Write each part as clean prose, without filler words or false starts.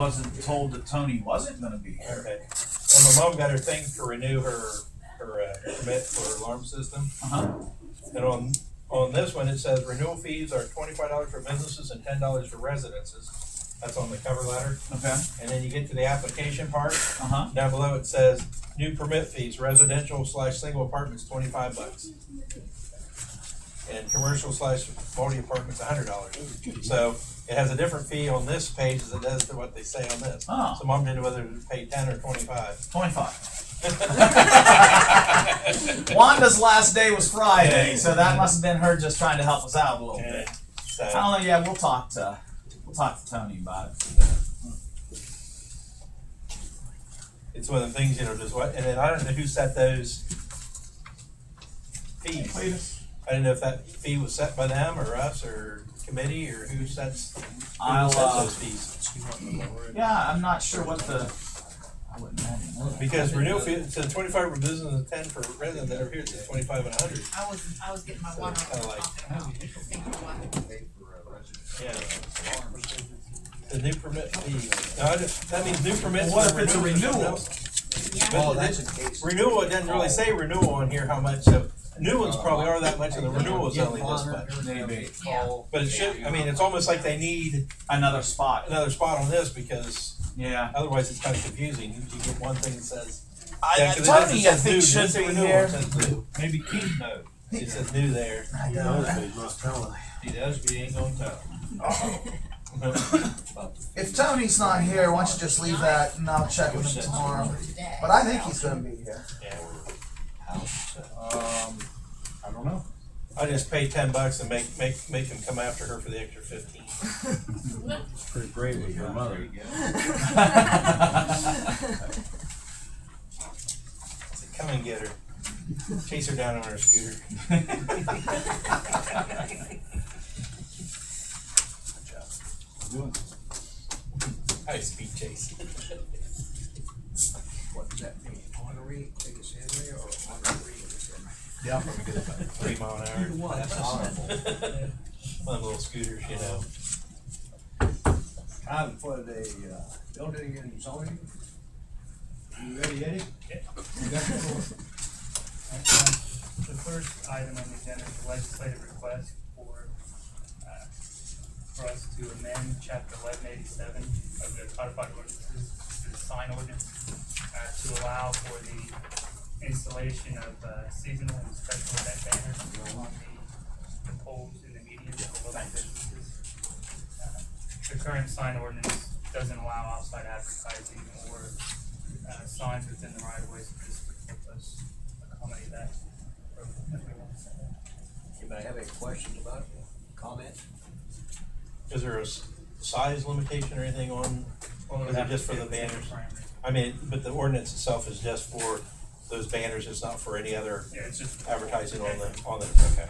Wasn't told that Tony wasn't going to be here. Okay. Well, my mom got her thing to renew her permit for her alarm system. And on this one, it says renewal fees are $25 for businesses and $10 for residences. That's on the cover letter. Okay. And then you get to the application part. Down below it says new permit fees, residential/single apartments, $25. And commercial/multi apartments, $100. So it has a different fee on this page as it does to what they say on this. Oh. So mom didn't know whether to pay 10 or 25. 25. Wanda's last day was Friday, so that must have been her just trying to help us out a little bit. So, I don't know. Yeah, we'll talk to Tony about it. it's one of the things, just what, and then I don't know who set those fees. I didn't know if that fee was set by them or us or committee or who sets those fees. Yeah, I'm not sure what the. I wouldn't imagine. Because renewal fee, it says 25 for business and 10 for residents. That over here it says 25 and 100. I was getting my water. Kind of like, yeah. The new permit fee. No, that means new permits. Well, what if it's a renewal? Oh, that's in case. Renewal, it doesn't really say renewal on here how much. So new ones probably are that much, and the renewal is only this much. Maybe. Yeah. But it should. I mean, it's almost like they need Another spot. on this because Yeah. otherwise it's kind of confusing. You get one thing that says. Tony, I think, should be renewal. here. It says new. Maybe Keith knows. It says new there. He knows, but he must tell him. He does, but he ain't gonna tell him. If Tony's not here, why don't you just leave that and I'll check with him tomorrow. But I think he's going to be here. Yeah. I don't know. I just pay $10 and make him come after her for the extra 15. It's pretty brave with your mother. So come and get her. Chase her down on her scooter. High speed chase. What does that mean? Honorary, take us in there, or honorary? Yeah, I'm probably good about 3 miles an hour. Either one, that's honorable. One of the little scooters, Time for the building and zoning. You ready, Eddie? The first item on the agenda is a legislative request for us to amend chapter 1187 of the codified ordinances, the sign ordinance, to allow for the installation of seasonal and special event banners on the poles in the median for local businesses. The current sign ordinance doesn't allow outside advertising or signs within the right of way, so this would help us accommodate that. Anybody have any questions about it? Comment? Is there a size limitation or anything on it, or is it just for the banners? I mean, but the ordinance itself is just for those banners. It's not for any other advertising on the. Okay.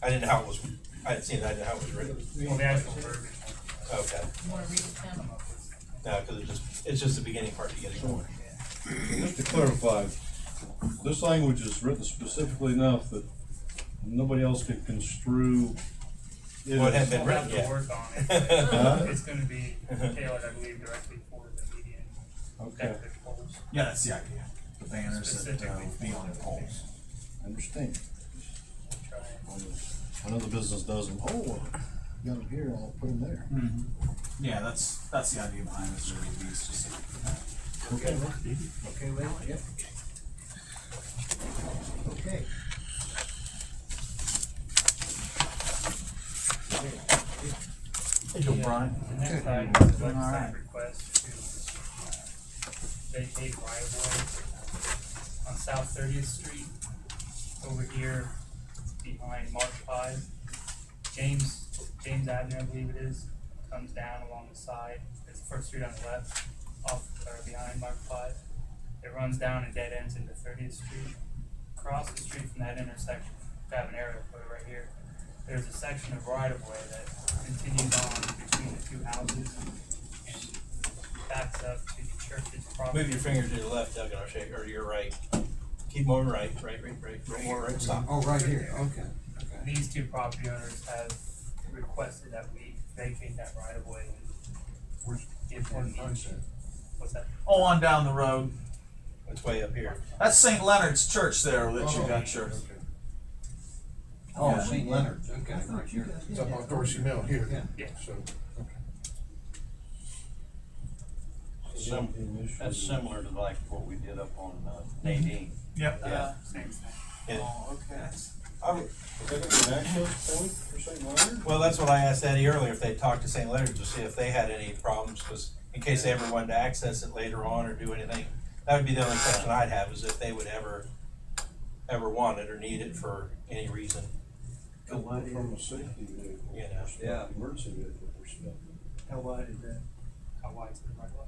I didn't know how it was. I hadn't seen it. I didn't know how it was written. Well, the actual verbiage. Okay. You want to read it, Tim? No, because it's just the beginning part to get it going. Just to clarify, this language is written specifically enough that nobody else can construe it. Well, it hadn't been We'll written have to yet. work on it. It's going to be tailored, I believe, directly for the median. Okay. Poles. Yeah, that's the idea. The banners that Specifically be on the poles. I understand. Try and- Another business does them. Oh, you got them here, I'll put them there. Yeah, that's the idea behind this. Really, be specific for that. Okay, okay, wait, yep. Okay. Hey, Joe Brian. The next Okay. item is a All right. legislative request to vacate right of way on South 30th Street, over here behind Mark 5. James Avenue, I believe it is, comes down along the side. It's the first street on the left, off or behind Mark 5. It runs down and dead ends into 30th Street. Across the street from that intersection, I have an aerial photo right here. There's a section of right of way that continues on between the two houses and backs up to the church's property. Move your finger to the left, Doug, and I'll shake, or your right. Keep moving right. More right, stop. Oh, right here, okay. These two property owners have requested that we vacate that right of way and give them the, what's that? Oh, on down the road. It's way up here. That's St. Leonard's Church there that you got your. Oh, Yeah. St. Leonard's, okay, right here. It's up on Dorsey Mill here. Yeah. So, That's similar to like what we did up on Nadine. Yep. Yeah. Same thing. Yeah. Oh, okay. I would- Is that gonna be an access point for St. Leonard? Well, that's what I asked Eddie earlier, if they talked to St. Leonard's to see if they had any problems, because in case they ever wanted to access it later on or do anything, that would be the only question I'd have, is if they would ever want it or need it for any reason. From a safety vehicle. You know. Yeah. Emergency vehicle perspective. How wide is that? How wide is the right one?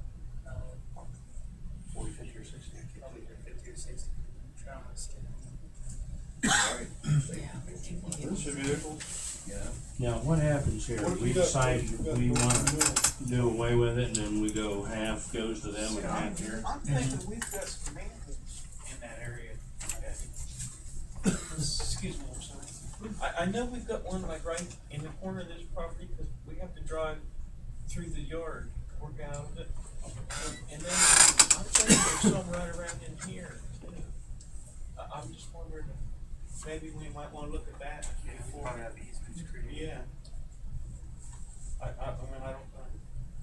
40, 50, or 60. Probably 50 or 60. Trying to skip. Emergency vehicle. Yeah. Now, what happens here? What if We you got- decide you got we Dorsey want Mill? to do away with it, and then we go half goes to them and half here. I'm thinking we've got some manholes in that area. Excuse me, I'm sorry. I know we've got one like right in the corner of this property, because we have to drive through the yard, work out of it. And then I'm thinking there's some right around in here too. I'm just wondering, if maybe we might wanna look at that Yeah, we before. probably have easements created. Yeah. I mean, I don't.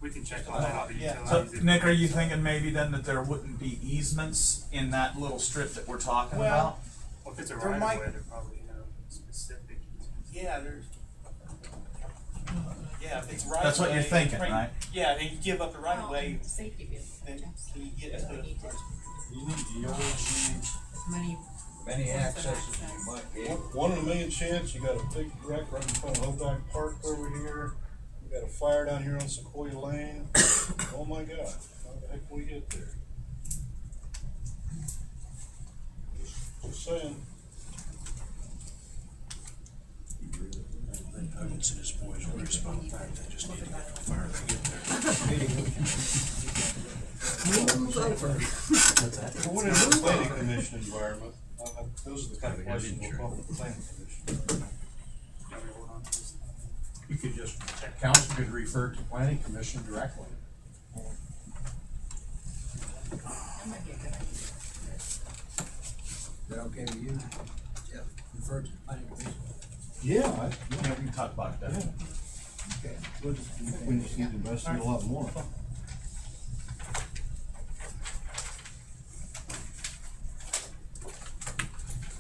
We can check on that, all the Yeah. So, utilities. Nick, are you thinking maybe then that there wouldn't be easements in that little strip that we're talking Well, about? Well, if it's a there right of might- way, there probably no specific easements. Yeah, there's. Yeah, if it's right. That's what of you're way, thinking, right? Yeah, and you give up the right of way, Safety vehicle. then can you get to the. You always need Many. many accesses you might get. One in a million chance, you got a big wreck right in front of Hoback Park over here. We got a fire down here on Sequoia Lane. Oh my God, how the heck will we get there? Just saying. Huggins and his boys will respond back. They just need to get the fire to get there. What is the planning commission environment? Those are the kind of questions we'll call the planning commission. Can we hold on to this? You could just, council could refer to planning commission directly. That might be a good idea. Is that okay with you? Yeah. Refer to the planning commission. Yeah, Yeah, we can talk about that. Okay. we just need to investigate a lot more.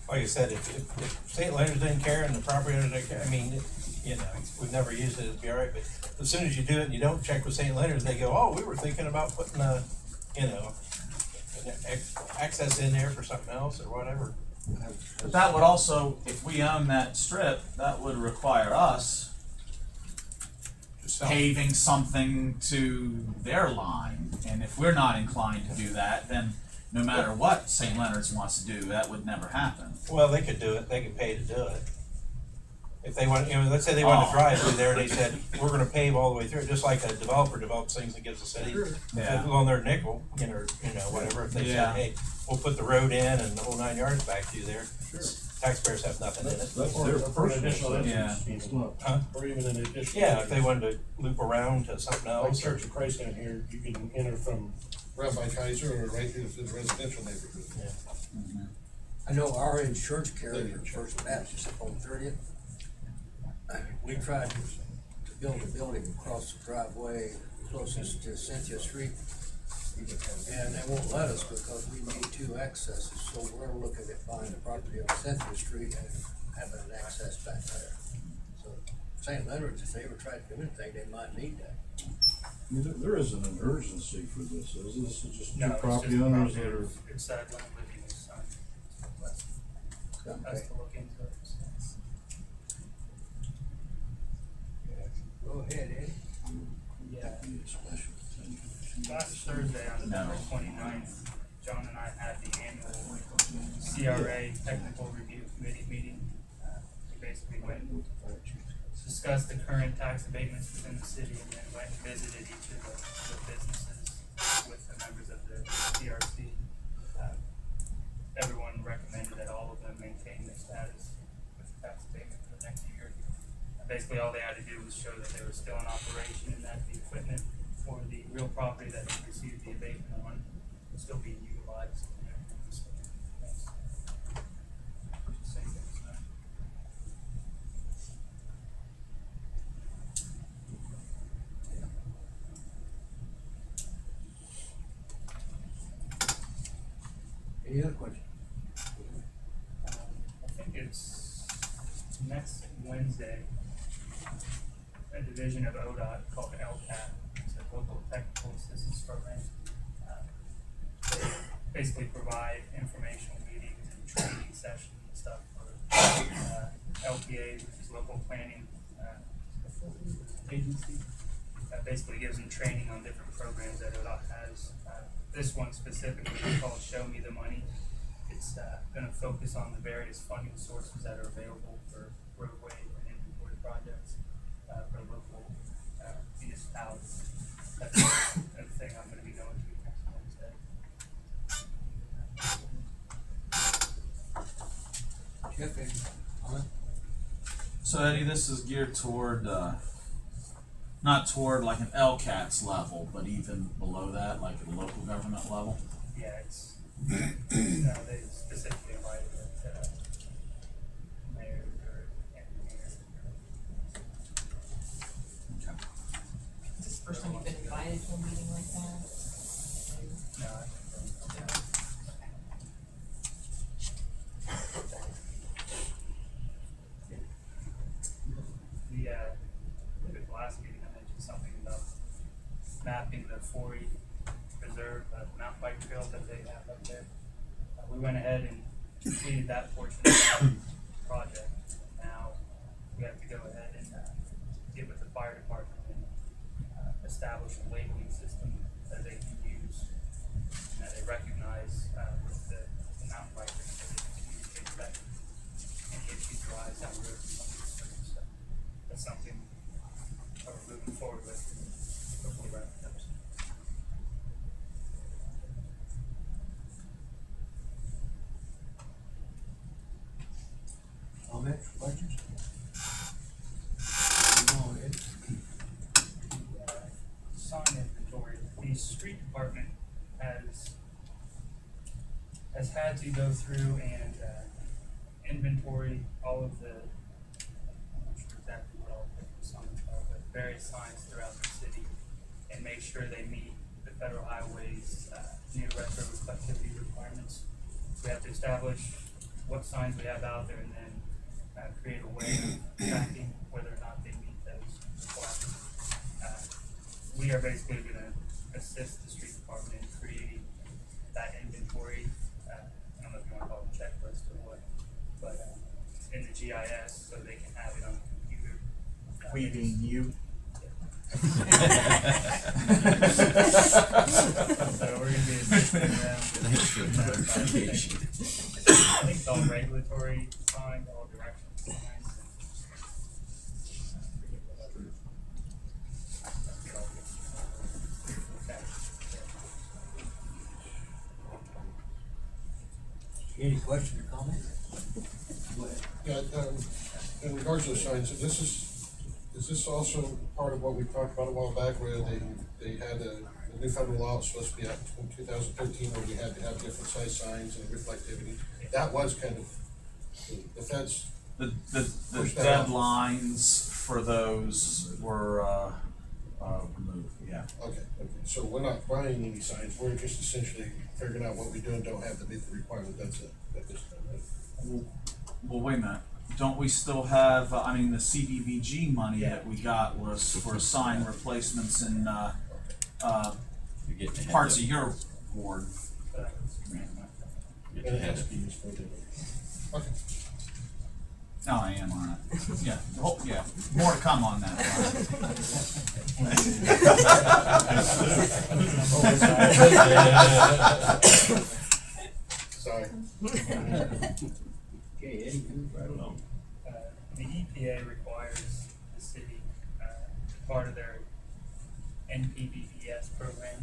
Like I said, if St. Leonard's didn't care and the property owners didn't care, I mean, you know, we've never used it, it'd be all right, but as soon as you do it and you don't check with St. Leonard's, they go, oh, we were thinking about putting a, you know, access in there for something else or whatever. But that would also, if we own that strip, that would require us paving something to their line. And if we're not inclined to do that, then no matter what St. Leonard's wants to do, that would never happen. Well, they could do it, they could pay to do it. If they want, you know, let's say they wanted to drive through there and they said, we're gonna pave all the way through, just like a developer develops things and gives the city. Yeah. On their nickel, you know, whatever, if they Yeah. said, hey, we'll put the road in and the whole 9 yards back through there. Taxpayers have nothing in it. That's their personal. Yeah. It's not. Or even an additional. Yeah, if they wanted to loop around to something Like else, or, Church of Christ down here, you can enter from Rabbi Kaiser or right through the residential neighborhood. I know our insurance carrier, First Baptist up on 30th, we tried to build a building across the driveway closest to Cynthia Street. And they won't let us because we need 2 accesses, so we're looking at buying the property on Cynthia Street and having an access back there. So St. Leonard's, if they ever tried to do anything, they might need that. I mean, there isn't an urgency for this, is this is just No, two it's property just owners property that are. owners. It's one living with son. Us Okay. to look into it. Go ahead, Eddie. Yeah. Last Thursday on November 29th, John and I had the annual CRA Technical Review Committee meeting. We basically went and discussed the current tax abatements within the city and then went and visited each of the businesses with the members of the CRC. Everyone recommended that all of them maintain their status with the tax abatement for the next year. Basically, all they had to do was show that they were still in operation and that the equipment for the real property still being utilized. You know, so that's just saying things, no? Any other questions? I think it's next Wednesday, a division of ODOT called LCAP, it's a local technical assistance program. They basically provide informational meetings and training sessions and stuff for LPA, which is local planning agency. Basically gives them training on different programs that ODOT has. This one specifically is called Show Me the Money. It's going to focus on the various funding sources that are available for roadway and inventory projects for local municipalities. That's the thing I'm going to be going to next Wednesday. Jeff, any comment? So Eddie, this is geared toward, not toward like an LCAT's level, but even below that, like at a local government level? Yeah, it's, they specifically invited mayors or engineers. Okay. Is this the first time you've been invited to a meeting like that? No, I think so. The last meeting I mentioned something about mapping the 4E reserve mountain bike trails that they have up there. We went ahead and completed that portion of the project. Now we have to go ahead and get with the fire department and establish a labeling system that they can use and that they recognize with the mountain bikers so they can communicate that any issues arise down the road from some of these things. So that's something that we're moving forward with. Hopefully wrap it up. Comments, questions? Go on, Ed. Sign inventory. The street department has had to go through and inventory all of the, I'm not sure exactly what all the signs are, but various signs throughout the city and make sure they meet the federal highways new retroreflectivity requirements. We have to establish what signs we have out there and then create a way of tracking whether or not they meet those requirements. We are basically going to assist the street department in creating that inventory. I don't know if you want to call it a checklist or what, but in the GIS so they can have it on the computer. We being you. So we're going to be assisting them. I think it's all regulatory signs, all directional signs. Any questions or comments? Go ahead. Yeah, in regards to the signs, so is this also part of what we talked about a while back where they had a new federal law was supposed to be out in 2013 where we had to have different size signs and reflectivity? That was kind of the feds. The deadlines for those were removed, yeah. Okay, so we're not buying any signs, we're just essentially figuring out what we do and don't have to meet the requirement, that's it, at this time, right? Well, wait a minute. Don't we still have, I mean, the CDBG money that we got was for sign replacements in parts of your ward. And it has to be used for the. Okay. Oh, I am on it. Yeah, oh, yeah, more to come on that. Sorry. Okay, Eddie, move right along. The EPA requires the city, part of their NPDES program.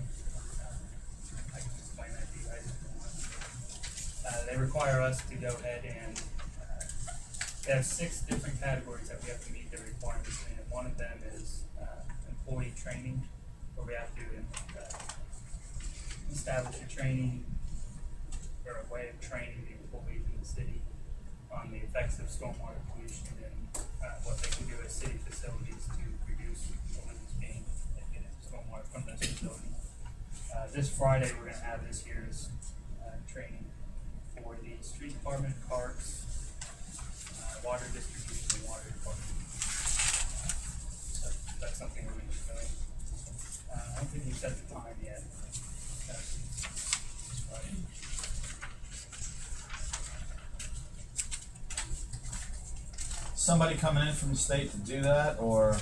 I can explain that to you guys if you want. They require us to go ahead and they have 6 different categories that we have to meet the requirements in, and one of them is employee training, where we have to establish a training or a way of training the employees in the city on the effects of stormwater pollution and what they can do as city facilities to reduce pollutants being emitted into stormwater from those facilities. This Friday, we're going to have this year's training for the street department, parks, water distribution, and water department. So that's something we're going to be doing. I don't think we set the time yet. This Friday. Somebody coming in from the state to do that, or?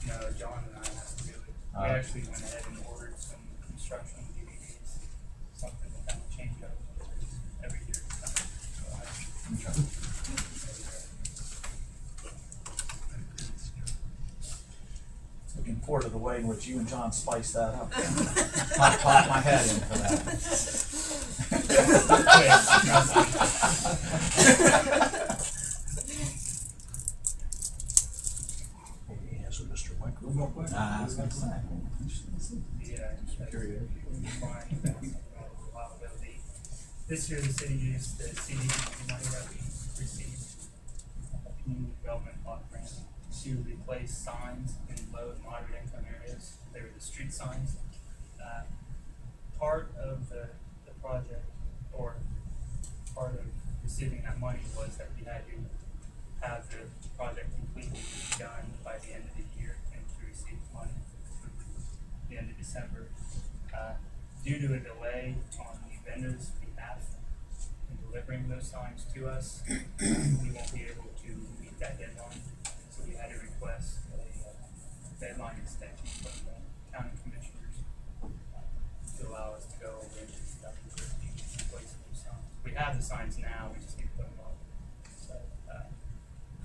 No, John and I have to do it. We actually went ahead and ordered some construction DVDs, something to kind of change up every year. Looking forward to the way in which you and John spice that up. I'll clap my head in for that. I was gonna say. This year, the city used the CD money that we received, community development block grant, to replace signs in low and moderate income areas. They were the street signs. Part of the project, or part of receiving that money, was that we had to have the project completely done by the end of the year and to receive money the end of December. Due to a delay on the vendor's behalf in delivering those signs to us, we won't be able to meet that deadline. So we had to request a deadline extension from the county commissioners to allow us to go over into 2013 and replace those signs. We have the signs now, we just need to put them up. So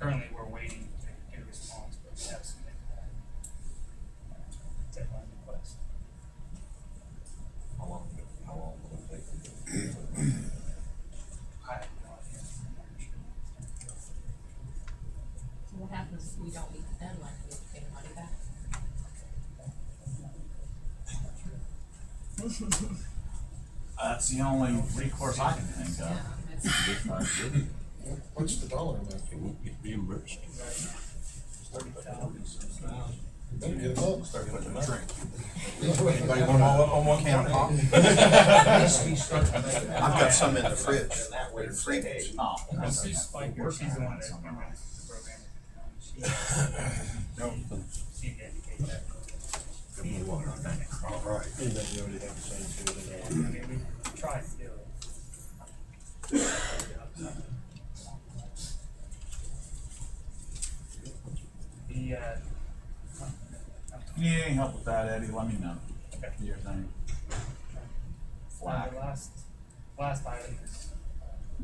currently we're waiting to get a response, but we have submitted that deadline request. How long will it take to do? I have no idea. I'm not sure. So what happens if we don't meet the deadline? Do we have to pay the money back? That's the only recourse I can think of. What's the dollar amount? It won't get reimbursed. You better get it up. Start putting them drink. Anybody want all up on one can of pop? I've got some in the fridge. They're free. Oh, that's Sue okay. Spiker, she's the one that runs the program at the county. She dedicated that program. All right. I mean, we tried to do it. The, You need any help with that, Eddie? Let me know. Okay. Do your thing. Flag. the last item is, the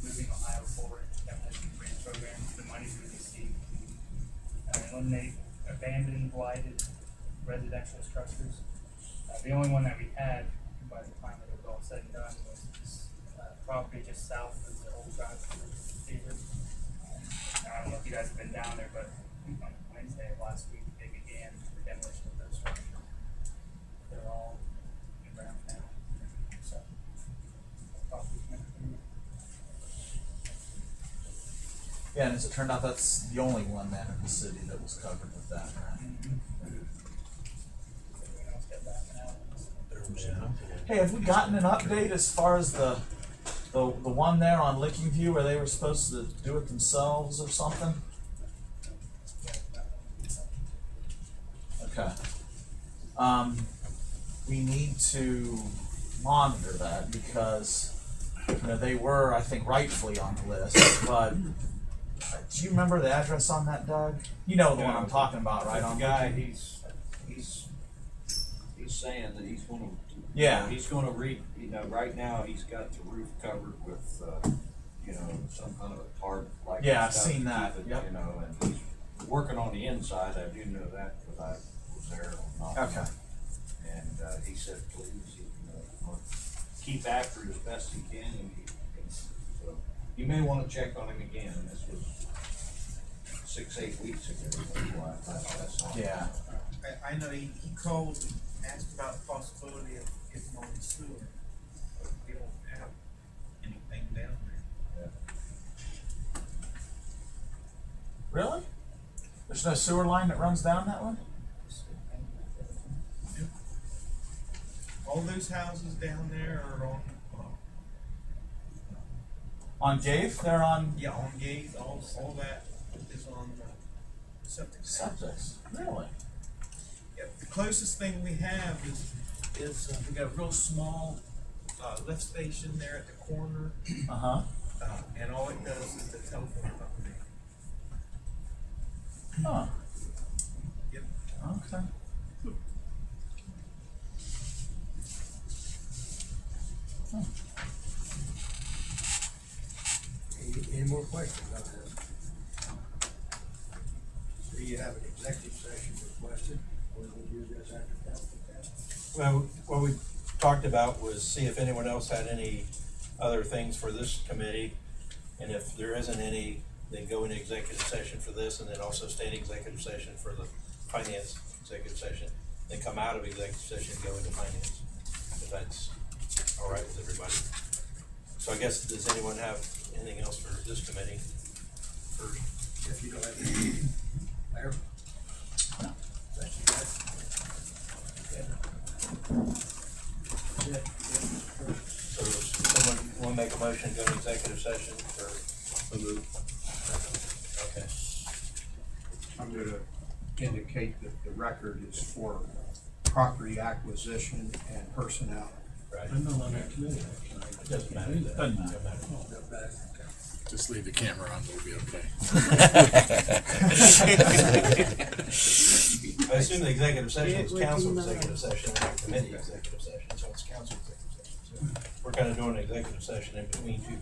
Moving Ohio Forward, demolition grant program, the money we received to eliminate abandoned, blighted residential structures. The only one that we had, by the time it was all said and done, was this property just south of the old drive-through theater. I don't know if you guys have been down there, but on Wednesday of last week, they began the demolition of those structures. They're all in ground now. So, property's been approved. Yeah, and as it turned out, that's the only one man in the city that was covered with that, right? Everyone else got that now. Hey, have we gotten an update as far as the one there on Licking View where they were supposed to do it themselves or something? Okay. We need to monitor that because they were, I think, rightfully on the list, but do you remember the address on that, Doug? You know the one I'm talking about, right? On The guy, Licking? he's saying that he's gonna. Yeah. He's gonna right now, he's got the roof covered with, some kind of a tarp like. Yeah, I've stuff to seen that, keep it, yep. And he's working on the inside, I do know that, because I was there on. Okay. And he said, please, keep after it as best he can, so you may wanna check on him again, this was 6-8 weeks ago. Yeah. I know he called and asked about the possibility of getting on the sewer. There's no sewer line that runs down that way? All those houses down there are on, On Gave? They're on yeah, on Gate, all that is on septic. septics. Really? Yeah, the closest thing we have is we got a real small lift station there at the corner, Uh-huh. and all it does is the telephone company. Huh. Yep. Okay. Any more questions on this? So you have an executive session requested, or we'll do this after that? Well, what we talked about was see if anyone else had any other things for this committee. And if there isn't any, then go into executive session for this, and then also stay in executive session for the finance executive session. Then come out of executive session and go into finance, if that's all right with everybody. So I guess, does anyone have anything else for this committee first? If you don't have any, Mayor? No. Thank you, guys. So someone want to make a motion to go into executive session for? Okay. I'm gonna indicate that the record is for property acquisition and personnel. Right. I'm not on that committee. It doesn't matter. Doesn't matter. Doesn't matter. Just leave the camera on, we'll be okay. I assume the executive session is council executive session, not committee executive session, so it's council executive session. So we're kind of doing an executive session in between two